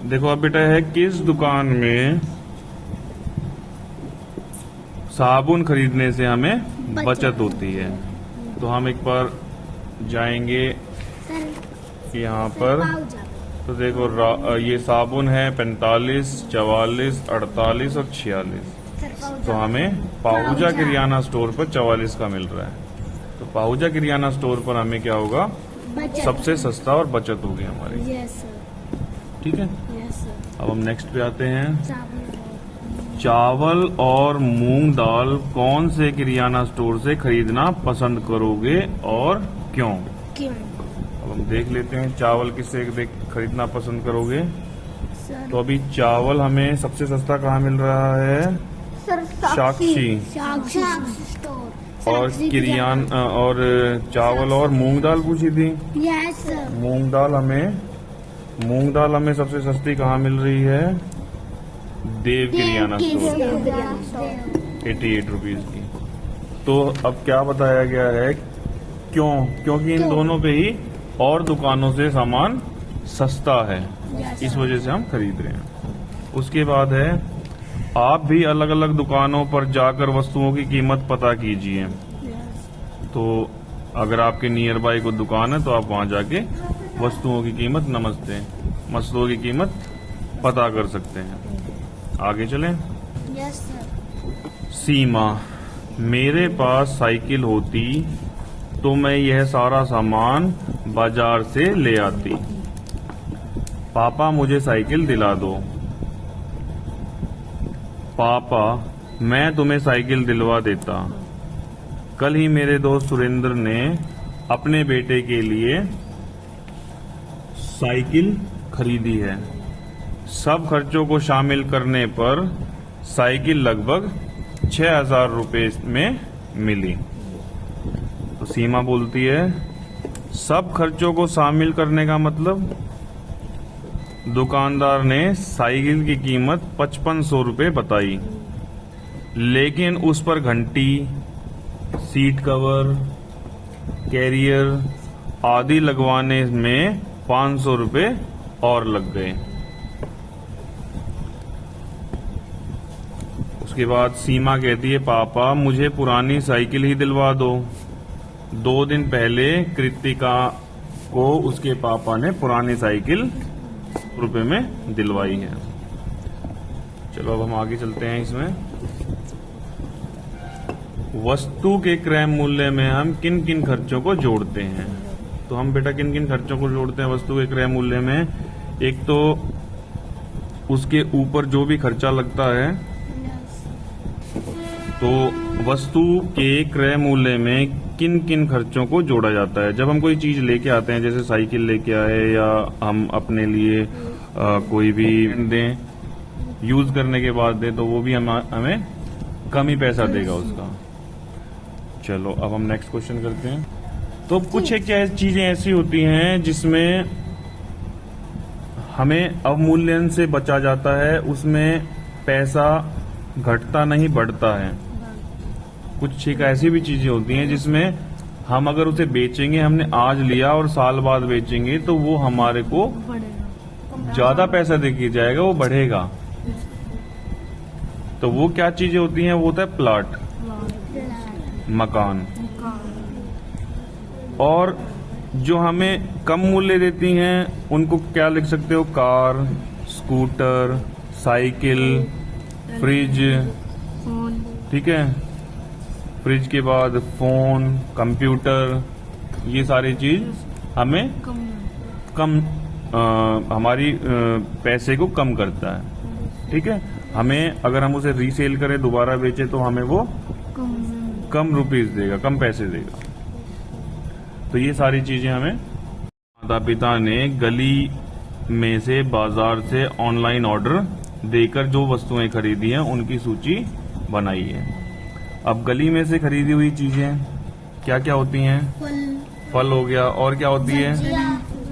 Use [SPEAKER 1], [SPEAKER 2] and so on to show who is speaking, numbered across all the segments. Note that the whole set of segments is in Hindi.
[SPEAKER 1] देखो अब बेटा है किस दुकान में साबुन खरीदने से हमें बचत होती है। तो हम एक बार जाएंगे यहाँ पर। तो देखो ये साबुन है 45, 44, 48 और 46। तो हमें पाहुजा किरियाना स्टोर पर 44 का मिल रहा है। तो पाहुजा किरियाना स्टोर पर हमें क्या होगा, सबसे सस्ता और बचत होगी हमारी। ठीक है। अब हम नेक्स्ट पे आते हैं। चावल और मूंग दाल कौन से किरियाना स्टोर से खरीदना पसंद करोगे और क्यों? अब हम देख लेते हैं चावल किससे खरीदना पसंद करोगे। तो अभी चावल हमें सबसे सस्ता कहाँ मिल रहा है? साक्षी। और और चावल और मूंग दाल पूछी थी। मूंग दाल हमें सबसे सस्ती कहाँ मिल रही है? देव किरियाना स्टोर 88 रुपीज की। तो अब क्या बताया गया है, क्योंकि इन दोनों पे ही और दुकानों से सामान सस्ता है, इस वजह से हम खरीद रहे हैं। उसके बाद है, आप भी अलग अलग दुकानों पर जाकर वस्तुओं की कीमत पता कीजिए। तो अगर आपके नियर बाई कोई दुकान है तो आप वहां जाके वस्तुओं की कीमत पता कर सकते हैं। आगे चलें। सीमा, मेरे पास साइकिल होती तो मैं यह सारा सामान बाजार से ले आती। पापा मुझे साइकिल दिला दो। पापा मैं तुम्हें साइकिल दिलवा देता। कल ही मेरे दोस्त सुरेंद्र ने अपने बेटे के लिए साइकिल खरीदी है। सब खर्चों को शामिल करने पर साइकिल लगभग 6,000 रुपए में मिली। तो सीमा बोलती है, सब खर्चों को शामिल करने का मतलब दुकानदार ने साइकिल की कीमत 5500 रुपए बताई, लेकिन उस पर घंटी, सीट कवर, कैरियर आदि लगवाने में 500 रुपए और लग गए। उसके बाद सीमा कहती है, पापा मुझे पुरानी साइकिल ही दिलवा दो। 2 दिन पहले कृतिका को उसके पापा ने पुरानी साइकिल रुपए में दिलवाई है। चलो अब हम आगे चलते हैं। इसमें वस्तु के क्रय मूल्य में हम किन किन खर्चों को जोड़ते हैं। तो हम बेटा किन किन खर्चों को जोड़ते हैं वस्तु के क्रय मूल्य में? एक तो उसके ऊपर जो भी खर्चा लगता है, तो वस्तु के क्रय मूल्य में किन किन खर्चों को जोड़ा जाता है। जब हम कोई चीज लेके आते हैं, जैसे साइकिल लेके आए या हम अपने लिए कोई भी दें, यूज करने के बाद दें, तो वो भी हमें कम ही पैसा देगा उसका। चलो अब हम नेक्स्ट क्वेश्चन करते हैं। तो कुछ एक चीजें ऐसी होती हैं जिसमें हमें अवमूल्यन से बचा जाता है, उसमें पैसा घटता नहीं बढ़ता है। कुछ एक ऐसी भी चीजें होती हैं जिसमें हम अगर उसे बेचेंगे, हमने आज लिया और साल बाद बेचेंगे, तो वो हमारे को ज्यादा पैसा देके जाएगा, वो बढ़ेगा। तो वो क्या चीजें होती हैं? वो होता है प्लॉट, मकान। और जो हमें कम मूल्य देती हैं उनको क्या लिख सकते हो? Car, scooter, cycle, fridge. ठीक है, फ्रिज के बाद फोन, कंप्यूटर, ये सारी चीज हमें कम हमारी पैसे को कम करता है। ठीक है, हमें अगर हम उसे रीसेल करें, दोबारा बेचे, तो हमें वो कम रुपीस देगा, कम पैसे देगा। तो ये सारी चीजें हमें माता पिता ने गली में से, बाजार से ऑनलाइन ऑर्डर देकर जो वस्तुएं खरीदी हैं उनकी सूची बनाई है। अब गली में से खरीदी हुई चीजें क्या क्या होती हैं? फल हो गया, और क्या होती है?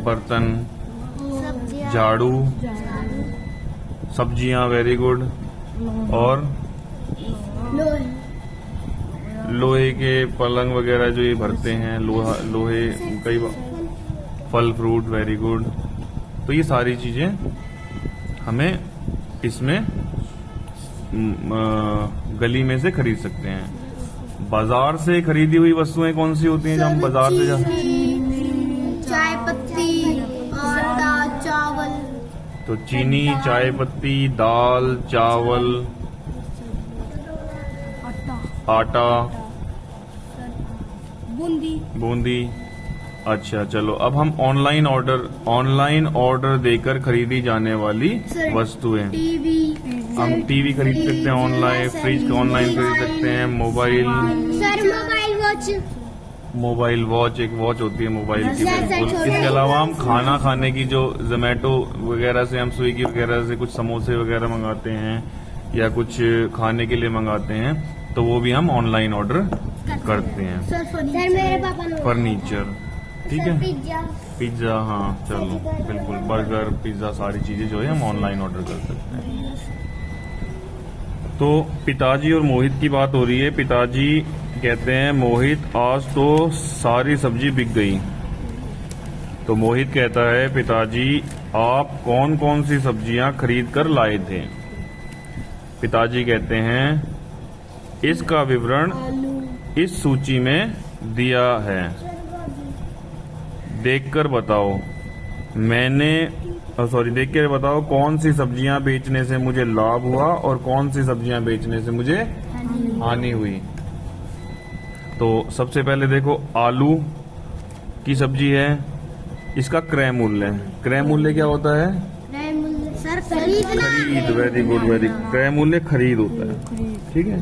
[SPEAKER 1] बर्तन, झाड़ू, सब्जियां, वेरी गुड। और लोहे के पलंग वगैरह जो ये भरते हैं, लोहे, कई फल फ्रूट, वेरी गुड। तो ये सारी चीजें हमें इसमें गली में से खरीद सकते हैं। बाजार से खरीदी हुई वस्तुएं कौन सी होती हैं जो हम बाजार से
[SPEAKER 2] चाय पत्ती, आटा, चावल।
[SPEAKER 1] तो चीनी, चाय पत्ती, दाल, चावल, आटा, बूंदी। अच्छा चलो, अब हम ऑनलाइन ऑर्डर देकर खरीदी जाने वाली वस्तुएं।
[SPEAKER 2] टीवी,
[SPEAKER 1] हम टीवी खरीद सकते हैं ऑनलाइन, फ्रिज ऑनलाइन खरीद सकते हैं, मोबाइल वॉच, एक वॉच होती है मोबाइल की, बिल्कुल। इसके अलावा हम खाना खाने की जो जोमेटो वगैरह से, हम स्विगी वगैरह से कुछ समोसे वगैरह मंगाते हैं या कुछ खाने के लिए मंगाते हैं, तो वो भी हम ऑनलाइन ऑर्डर करते हैं।
[SPEAKER 2] सर मेरे पापा ने
[SPEAKER 1] फर्नीचर, ठीक है,
[SPEAKER 2] पिज्जा।
[SPEAKER 1] पिज्जा, हाँ चलो बिल्कुल, बर्गर, पिज्जा, सारी चीजें जो है हम ऑनलाइन ऑर्डर कर सकते हैं। तो पिताजी और मोहित की बात हो रही है। पिताजी कहते हैं, मोहित आज तो सारी सब्जी बिक गई। तो मोहित कहता है, पिताजी आप कौन कौन सी सब्जियां खरीद कर लाए थे? पिताजी कहते हैं, इसका विवरण इस सूची में दिया है, देखकर बताओ देख कर बताओ कौन सी सब्जियां बेचने से मुझे लाभ हुआ और कौन सी सब्जियां बेचने से मुझे हानि हुई। तो सबसे पहले देखो, आलू की सब्जी है, इसका क्रय मूल्य। क्रय मूल्य क्या होता है?
[SPEAKER 2] सर खरीद।
[SPEAKER 1] Very good, very. क्रय मूल्य खरीद होता है, ठीक है।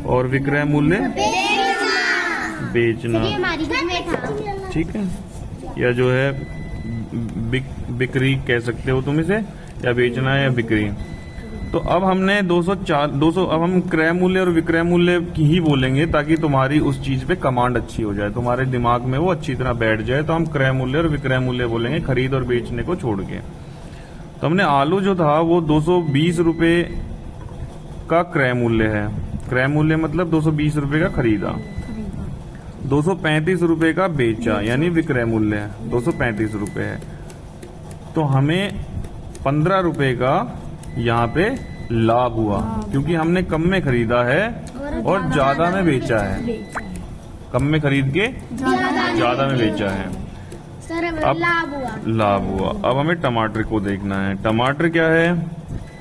[SPEAKER 1] और विक्रय मूल्य बेचना, ठीक है, या जो है बिक्री कह सकते हो तुम इसे, या बेचना है या बिक्री। तो अब हमने 200 अब हम क्रय मूल्य और विक्रय मूल्य की ही बोलेंगे ताकि तुम्हारी उस चीज पे कमांड अच्छी हो जाए, तुम्हारे दिमाग में वो अच्छी तरह बैठ जाए। तो हम क्रय मूल्य और विक्रय मूल्य बोलेंगे, खरीद और बेचने को छोड़ के। तो हमने आलू जो था वो 220 रुपए का क्रय मूल्य है। क्रय मूल्य मतलब 220 रुपए का खरीदा, 235 रुपए का बेचा, यानी विक्रय मूल्य है 235 रुपए है। तो हमें 15 रुपए का यहाँ पे लाभ हुआ, क्योंकि हमने कम में खरीदा है और ज्यादा में बेचा है। कम में खरीद के ज्यादा में बेचा है।
[SPEAKER 2] सर
[SPEAKER 1] अब लाभ हुआ। अब हमें टमाटर को देखना है। टमाटर क्या है?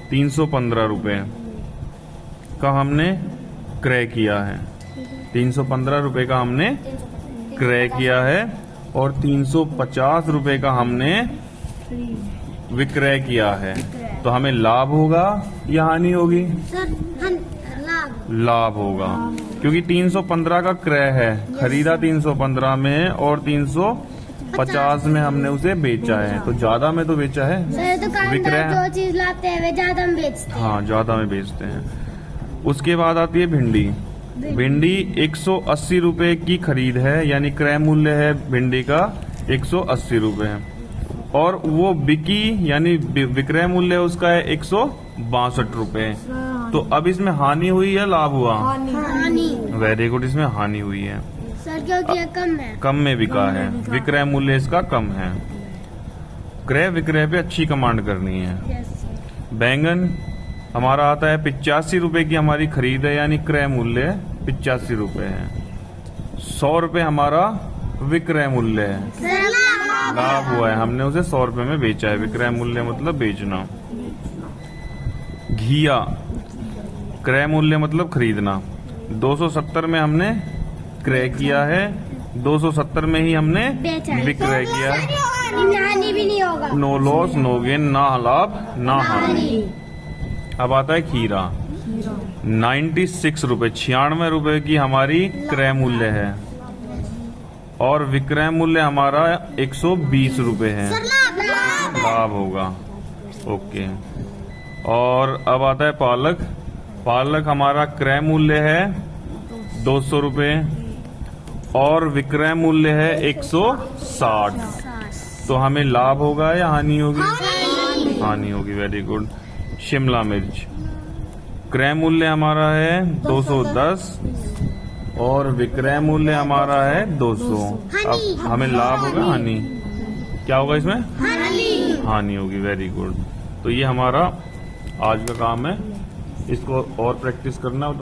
[SPEAKER 1] 315 रुपए का हमने क्रय किया है। 315 रुपए का हमने क्रय किया है और 350 रुपए का हमने विक्रय किया है। तो हमें लाभ होगा या हानि होगी?
[SPEAKER 2] सर
[SPEAKER 1] लाभ होगा, क्योंकि 315 का क्रय है, खरीदा 315 में और 350 में हमने उसे बेचा है। तो ज्यादा में तो बेचा है।
[SPEAKER 2] विक्रय जो चीज लाते हैं वे ज्यादा में बेचते हैं।
[SPEAKER 1] हाँ, ज्यादा में बेचते हैं। उसके बाद आती है भिंडी। भिंडी 180 रुपए की खरीद है, यानी क्रय मूल्य है भिंडी का 180 रुपए, और वो बिकी यानी विक्रय मूल्य उसका है 162 रुपए। तो अब इसमें हानि हुई या लाभ हुआ?
[SPEAKER 2] हानि।
[SPEAKER 1] वेरी गुड, इसमें हानि हुई है।
[SPEAKER 2] सर क्योंकि ये कम है।
[SPEAKER 1] कम में बिका है, विक्रय मूल्य इसका कम है। क्रय विक्रय पे अच्छी कमांड करनी है। बैंगन हमारा आता है 85 रुपए की हमारी खरीद है, यानी क्रय मूल्य 85 रुपए है। 100 रुपए हमारा विक्रय मूल्य है, लाभ हुआ है, हमने उसे 100 रुपए में बेचा है। विक्रय मूल्य मतलब बेचना। घिया क्रय मूल्य मतलब खरीदना। 270 में हमने क्रय किया है, 270 में ही हमने विक्रय किया है।
[SPEAKER 2] हानि भी नहीं होगा।
[SPEAKER 1] नो लॉस नो गेन, ना लाभ ना हानि। अब आता है खीरा। 96 रुपए, 96 रुपए की हमारी क्रय मूल्य है और विक्रय मूल्य हमारा 120 रुपए है, लाभ होगा। ओके। और अब आता है पालक। पालक हमारा क्रय मूल्य है 200 रुपए और विक्रय मूल्य है 160। तो हमें लाभ होगा या हानि होगी? हानि होगी। Very good. शिमला मिर्च क्रय मूल्य हमारा है 210 और विक्रय मूल्य हमारा है 200। अब हमें लाभ होगा हानि? क्या होगा इसमें? हानि होगी। Very good. तो ये हमारा आज का काम है, इसको और प्रैक्टिस करना।